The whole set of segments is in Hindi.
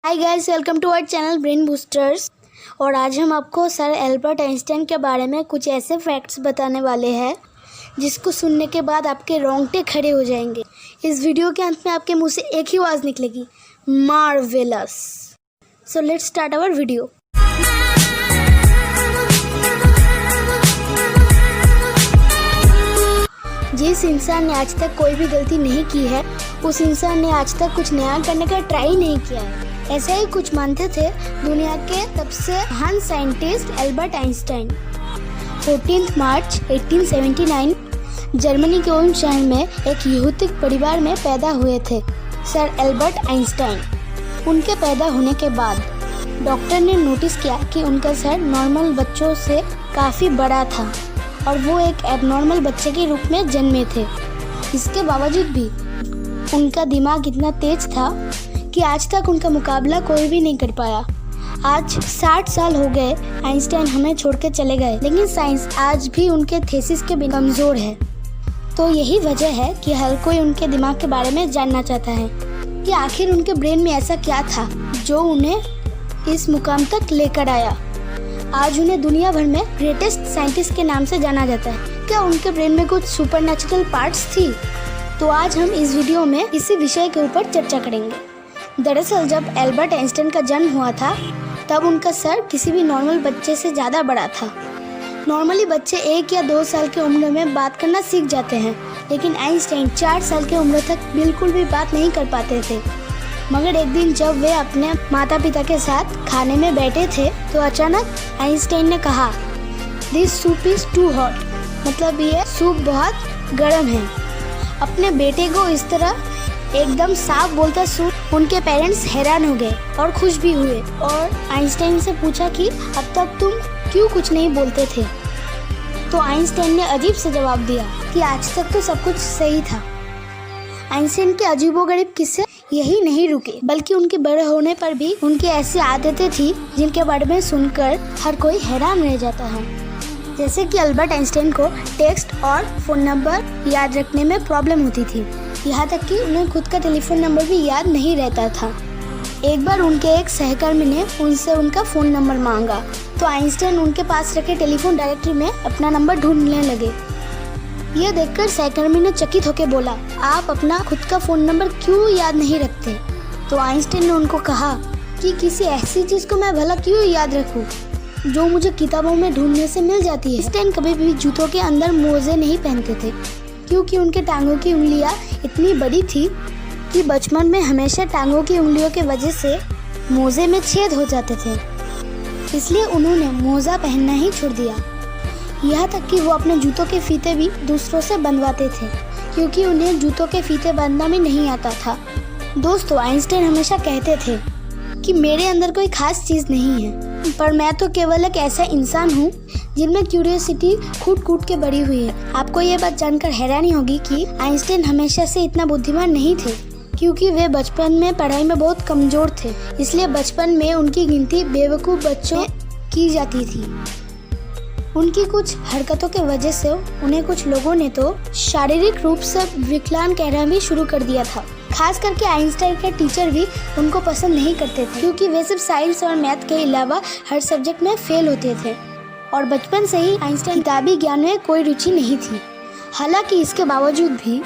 Hi guys, welcome to our channel brain boosters. और आज हम आपको सर एल्बर्ट आइंस्टाइन के बारे में कुछ ऐसे फैक्ट्स बताने वाले हैं जिसको सुनने के बाद आपके रोंगटे खड़े हो जाएंगे। इस वीडियो के अंत में आपके मुंह से एक ही आवाज़ निकलेगी, marvellous. So let's start our video. जिस इंसान ने आज तक कोई भी गलती नहीं की है, उस इंसान ने आज तक कुछ नया करने का ट्राई नहीं किया है। ऐसा ही कुछ मानते थे दुनिया के सबसे महान साइंटिस्ट एल्बर्ट आइंस्टाइन। 14 मार्च 1879 जर्मनी के उल्म शहर में एक यहूदी परिवार में पैदा हुए थे सर एल्बर्ट आइंस्टाइन। उनके पैदा होने के बाद डॉक्टर ने नोटिस किया कि उनका सर नॉर्मल बच्चों से काफ़ी बड़ा था और वो एक एबनॉर्मल बच्चे के रूप में जन्मे थे। इसके बावजूद भी उनका दिमाग इतना तेज था कि आज तक उनका मुकाबला कोई भी नहीं कर पाया। आज 60 साल हो गए आइंस्टाइन हमें छोड़ के चले गए, लेकिन साइंस आज भी उनके थीसिस के बिना कमज़ोर है। तो यही वजह है कि हर कोई उनके दिमाग के बारे में जानना चाहता है कि आखिर उनके ब्रेन में ऐसा क्या था जो उन्हें इस मुकाम तक लेकर आया। आज उन्हें दुनिया भर में ग्रेटेस्ट साइंटिस्ट के नाम से जाना जाता है। क्या उनके ब्रेन में कुछ सुपरनैचुरल पार्ट्स थी? तो आज हम इस वीडियो में इसी विषय के ऊपर चर्चा करेंगे। दरअसल जब एल्बर्ट आइंस्टाइन का जन्म हुआ था तब उनका सर किसी भी नॉर्मल बच्चे से ज़्यादा बड़ा था। नॉर्मली बच्चे 1 या 2 साल की उम्र में बात करना सीख जाते हैं, लेकिन आइंस्टाइन 4 साल की उम्र तक बिल्कुल भी बात नहीं कर पाते थे। मगर एक दिन जब वे अपने माता पिता के साथ खाने में बैठे थे तो अचानक आइंस्टाइन ने कहा, this soup is too hot, मतलब ये सूप बहुत गर्म है। अपने बेटे को इस तरह एकदम साफ बोलता सुन उनके पेरेंट्स हैरान हो गए और खुश भी हुए और आइंस्टाइन से पूछा कि अब तक तुम क्यों कुछ नहीं बोलते थे। तो आइंस्टाइन ने अजीब से जवाब दिया कि आज तक तो सब कुछ सही था। आइंस्टाइन के अजीबोगरीब किस्से यही नहीं रुके, बल्कि उनके बड़े होने पर भी उनकी ऐसी आदतें थी जिनके बारे में सुनकर हर कोई हैरान रह जाता है। जैसे कि एल्बर्ट आइंस्टाइन को टेक्स्ट और फ़ोन नंबर याद रखने में प्रॉब्लम होती थी, यहाँ तक कि उन्हें खुद का टेलीफोन नंबर भी याद नहीं रहता था। एक बार उनके एक सहकर्मी ने उनसे उनका फ़ोन नंबर मांगा तो आइंस्टाइन उनके पास रखे टेलीफोन डायरेक्टरी में अपना नंबर ढूंढने लगे। यह देखकर सहकर्मी ने चकित होकर बोला, आप अपना खुद का फ़ोन नंबर क्यों याद नहीं रखते? तो आइंस्टाइन ने उनको कहा कि किसी ऐसी चीज़ को मैं भला क्यों याद रखूं जो मुझे किताबों में ढूंढने से मिल जाती है। आइंस्टाइन कभी भी जूतों के अंदर मोजे नहीं पहनते थे क्योंकि उनके टांगों की उंगलियां इतनी बड़ी थी कि बचपन में हमेशा टांगों की उंगलियों की वजह से मोजे में छेद हो जाते थे। इसलिए उन्होंने मोजा पहनना ही छोड़ दिया। यहाँ तक कि वो अपने जूतों के फीते भी दूसरों से बंधवाते थे क्योंकि उन्हें जूतों के फीते बांधना भी नहीं आता था। दोस्तों, आइंस्टाइन हमेशा कहते थे कि मेरे अंदर कोई खास चीज़ नहीं है, पर मैं तो केवल एक ऐसा इंसान हूँ जिनमें क्यूरियोसिटी कूट कूट के बढ़ी हुई है। आपको ये बात जानकर हैरानी होगी कि आइंस्टाइन हमेशा से इतना बुद्धिमान नहीं थे क्योंकि वे बचपन में पढ़ाई में बहुत कमज़ोर थे। इसलिए बचपन में उनकी गिनती बेवकूफ़ बच्चों की जाती थी। उनकी कुछ हरकतों के वजह से उन्हें कुछ लोगों ने तो शारीरिक रूप से विकलांग कहना भी शुरू कर दिया था। खास करके आइंस्टाइन के टीचर भी उनको पसंद नहीं करते थे क्योंकि वे सिर्फ साइंस और मैथ के अलावा हर सब्जेक्ट में फेल होते थे और बचपन से ही आइंस्टाइन किताबी ज्ञान में कोई रुचि नहीं थी। हालांकि इसके बावजूद भी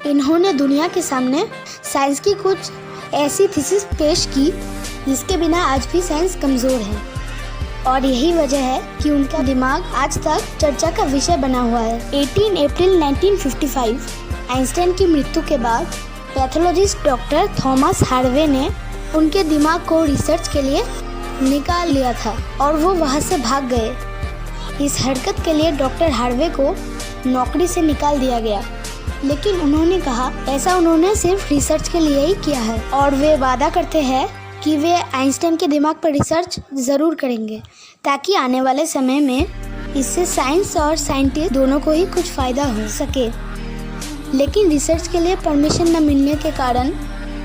इन्होंने दुनिया के सामने साइंस की कुछ ऐसी थीसिस पेश की जिसके बिना आज भी साइंस कमज़ोर है और यही वजह है कि उनका दिमाग आज तक चर्चा का विषय बना हुआ है। 18 अप्रैल 1955 आइंस्टाइन की मृत्यु के बाद पैथोलॉजिस्ट डॉक्टर थॉमस हार्वे ने उनके दिमाग को रिसर्च के लिए निकाल लिया था और वो वहाँ से भाग गए। इस हरकत के लिए डॉक्टर हार्वे को नौकरी से निकाल दिया गया, लेकिन उन्होंने कहा ऐसा उन्होंने सिर्फ रिसर्च के लिए ही किया है और वे वादा करते हैं कि वे आइंस्टाइन के दिमाग पर रिसर्च ज़रूर करेंगे ताकि आने वाले समय में इससे साइंस और साइंटिस्ट दोनों को ही कुछ फ़ायदा हो सके। लेकिन रिसर्च के लिए परमिशन न मिलने के कारण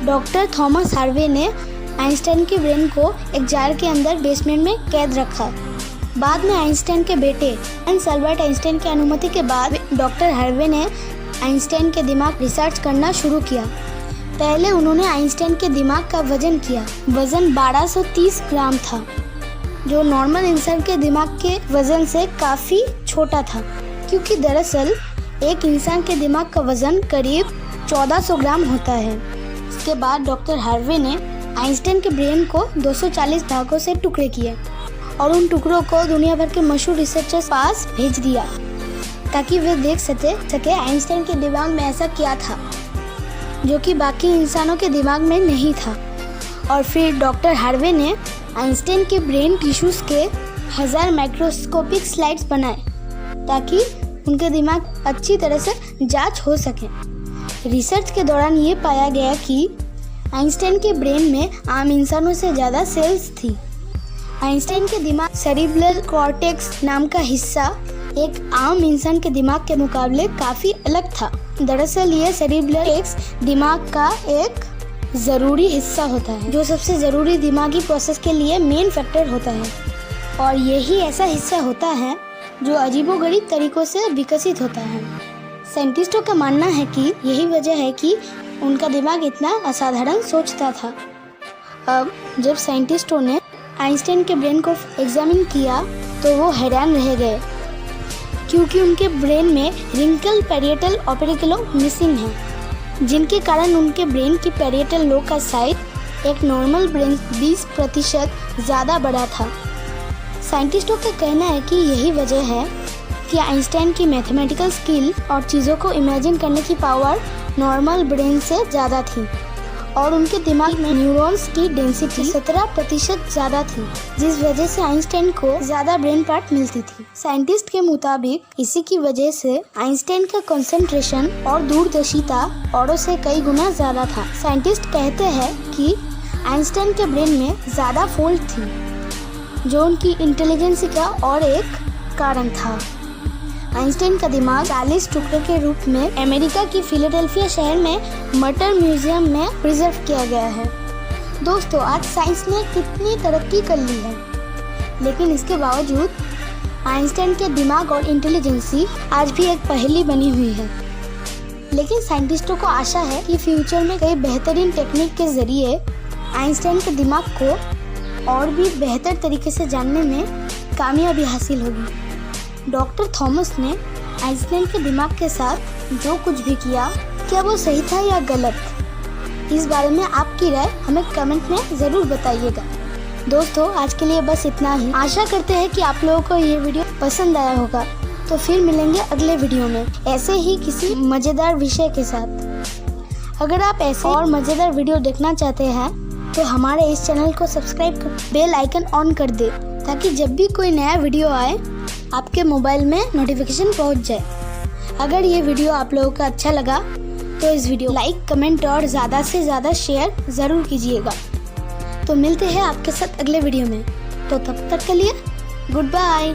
डॉक्टर थॉमस हार्वे ने आइंस्टाइन के ब्रेन को एक जार के अंदर बेसमेंट में कैद रखा। बाद में आइंस्टाइन के बेटे एल्बर्ट आइंस्टाइन की अनुमति के बाद डॉक्टर हार्वे ने आइंस्टाइन के दिमाग रिसर्च करना शुरू किया। पहले उन्होंने आइंस्टाइन के दिमाग का वजन किया। वजन 1230 ग्राम था, जो नॉर्मल इंसान के दिमाग के वजन से काफ़ी छोटा था, क्योंकि दरअसल एक इंसान के दिमाग का वजन करीब 1400 ग्राम होता है। इसके बाद डॉक्टर हार्वे ने आइंस्टाइन के ब्रेन को 240 भागों से टुकड़े किए और उन टुकड़ों को दुनिया भर के मशहूर रिसर्चर्स पास भेज दिया, ताकि वे देख सके आइंस्टाइन के दिमाग में ऐसा क्या था जो कि बाकी इंसानों के दिमाग में नहीं था। और फिर डॉक्टर हार्वे ने आइंस्टाइन के ब्रेन टिश्यूज के 1000 माइक्रोस्कोपिक स्लाइड्स बनाए, ताकि उनके दिमाग अच्छी तरह से जांच हो सके। रिसर्च के दौरान ये पाया गया कि आइंस्टाइन के ब्रेन में आम इंसानों से ज़्यादा सेल्स थी। आइंस्टाइन के दिमाग सेरिब्रल कॉर्टेक्स नाम का हिस्सा एक आम इंसान के दिमाग के मुकाबले काफ़ी अलग था। दरअसल ये सेरिब्रल कॉर्टेक्स दिमाग का एक ज़रूरी हिस्सा होता है, जो सबसे ज़रूरी दिमागी प्रोसेस के लिए मेन फैक्टर होता है, और यही ऐसा हिस्सा होता है जो अजीबोगरीब तरीक़ों से विकसित होता है। साइंटिस्टों का मानना है कि यही वजह है कि उनका दिमाग इतना असाधारण सोचता था। अब जब साइंटिस्टों ने आइंस्टाइन के ब्रेन को एग्जामिन किया तो वो हैरान रह गए, क्योंकि उनके ब्रेन में रिंकल पैरिएटल ओपेरिकुलम मिसिंग है, जिनके कारण उनके ब्रेन की पैरिएटल लोब का साइज एक नॉर्मल ब्रेन 20% ज़्यादा बड़ा था। साइंटिस्टों का कहना है कि यही वजह है कि आइंस्टाइन की मैथमेटिकल स्किल और चीज़ों को इमेजिन करने की पावर नॉर्मल ब्रेन से ज़्यादा थी, और उनके दिमाग में न्यूरॉन्स की डेंसिटी 17% ज़्यादा थी, जिस वजह से आइंस्टाइन को ज़्यादा ब्रेन पार्ट मिलती थी। साइंटिस्ट के मुताबिक इसी की वजह से आइंस्टाइन का कंसंट्रेशन और दूरदर्शिता औरों से कई गुना ज़्यादा था। साइंटिस्ट कहते हैं कि आइंस्टाइन के ब्रेन में ज़्यादा फोल्ड थी, जो उनकी इंटेलिजेंस का और एक कारण था। आइंस्टाइन का दिमाग 40 टुकड़े के रूप में अमेरिका की फिलाडेल्फिया शहर में मर्टर म्यूजियम में प्रिजर्व किया गया है। दोस्तों, आज साइंस ने कितनी तरक्की कर ली है, लेकिन इसके बावजूद आइंस्टाइन के दिमाग और इंटेलिजेंसी आज भी एक पहेली बनी हुई है। लेकिन साइंटिस्टों को आशा है कि फ्यूचर में कई बेहतरीन टेक्निक के जरिए आइंस्टाइन के दिमाग को और भी बेहतर तरीके से जानने में कामयाबी हासिल होगी। डॉक्टर थॉमस ने आइंस्टाइन के दिमाग के साथ जो कुछ भी किया, क्या वो सही था या गलत? इस बारे में आपकी राय हमें कमेंट में ज़रूर बताइएगा। दोस्तों, आज के लिए बस इतना ही। आशा करते हैं कि आप लोगों को ये वीडियो पसंद आया होगा। तो फिर मिलेंगे अगले वीडियो में ऐसे ही किसी मज़ेदार विषय के साथ। अगर आप ऐसे और मज़ेदार वीडियो देखना चाहते हैं तो हमारे इस चैनल को सब्सक्राइब कर बेल आइकन ऑन कर दे, ताकि जब भी कोई नया वीडियो आए आपके मोबाइल में नोटिफिकेशन पहुंच जाए। अगर ये वीडियो आप लोगों को अच्छा लगा तो इस वीडियो लाइक, कमेंट और ज़्यादा से ज़्यादा शेयर ज़रूर कीजिएगा। तो मिलते हैं आपके साथ अगले वीडियो में। तो तब तक के लिए गुड बाय।